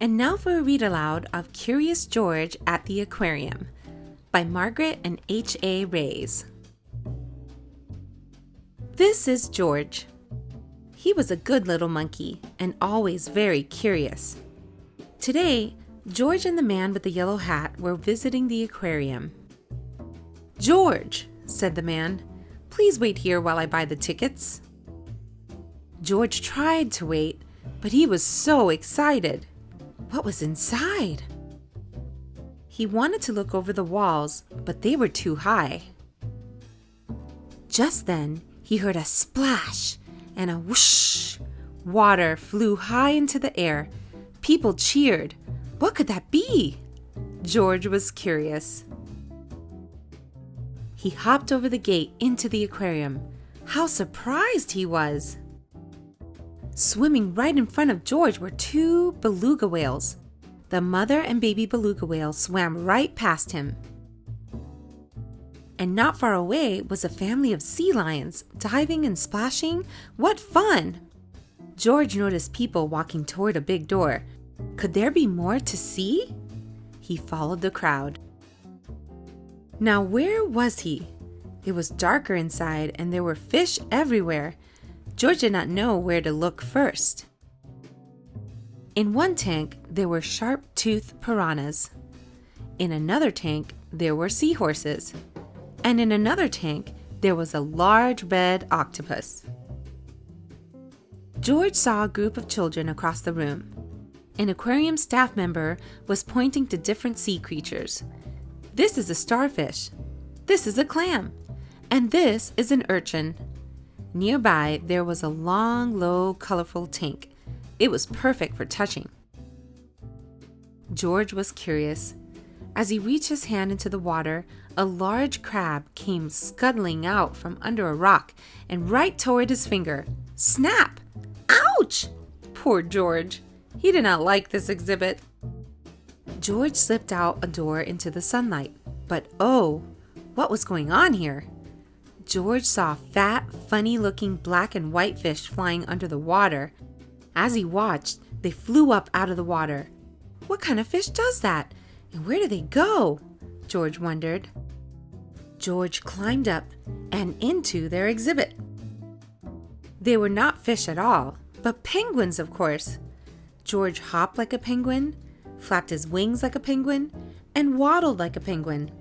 And now for a read aloud of Curious George at the Aquarium by Margret and H.A. Reys. This is George. He was a good little monkey and always very curious. Today, George and the man with the yellow hat were visiting the aquarium. "George," said the man, "please wait here while I buy the tickets." George tried to wait, but he was so excited. What was inside? He wanted to look over the walls, but they were too high. Just then, he heard a splash and a whoosh. Water flew high into the air. People cheered. What could that be? George was curious. He hopped over the gate into the aquarium. How surprised he was! Swimming right in front of George were two beluga whales. The mother and baby beluga whale swam right past him. And not far away was a family of sea lions, diving and splashing. What fun! George noticed people walking toward a big door. Could there be more to see? He followed the crowd. Now where was he? It was darker inside and there were fish everywhere. George did not know where to look first. In one tank, there were sharp-toothed piranhas. In another tank, there were seahorses. And in another tank, there was a large red octopus. George saw a group of children across the room. An aquarium staff member was pointing to different sea creatures. This is a starfish. This is a clam. And this is an urchin. Nearby, there was a long, low, colorful tank. It was perfect for touching. George was curious. As he reached his hand into the water, a large crab came scuttling out from under a rock and right toward his finger. Snap! Ouch! Poor George. He did not like this exhibit. George slipped out a door into the sunlight. But oh, what was going on here? George saw fat, funny-looking black and white fish flying under the water. As he watched, they flew up out of the water. What kind of fish does that? And where do they go? George wondered. George climbed up and into their exhibit. They were not fish at all, but penguins, of course. George hopped like a penguin, flapped his wings like a penguin, and waddled like a penguin.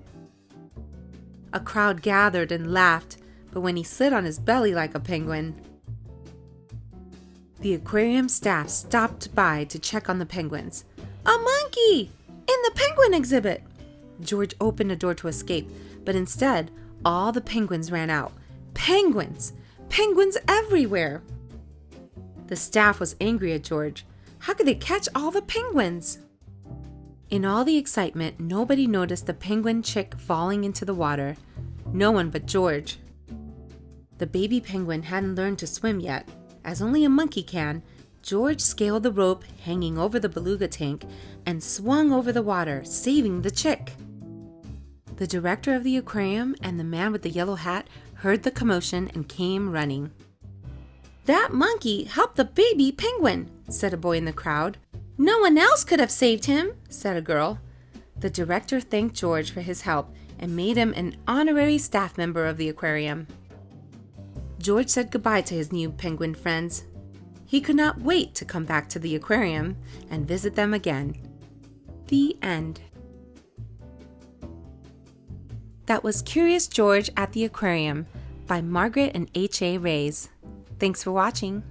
A crowd gathered and laughed, but when he slid on his belly like a penguin. The aquarium staff stopped by to check on the penguins. A monkey! In the penguin exhibit! George opened a door to escape, but instead, all the penguins ran out. Penguins! Penguins everywhere! The staff was angry at George. How could they catch all the penguins? In all the excitement, nobody noticed the penguin chick falling into the water. No one but George. The baby penguin hadn't learned to swim yet. As only a monkey can, George scaled the rope hanging over the beluga tank and swung over the water, saving the chick. The director of the aquarium and the man with the yellow hat heard the commotion and came running. "That monkey helped the baby penguin," said a boy in the crowd. "No one else could have saved him," said a girl. The director thanked George for his help and made him an honorary staff member of the aquarium. George said goodbye to his new penguin friends. He could not wait to come back to the aquarium and visit them again. The end. That was Curious George at the Aquarium by Margret and H.A. Reys. Thanks for watching.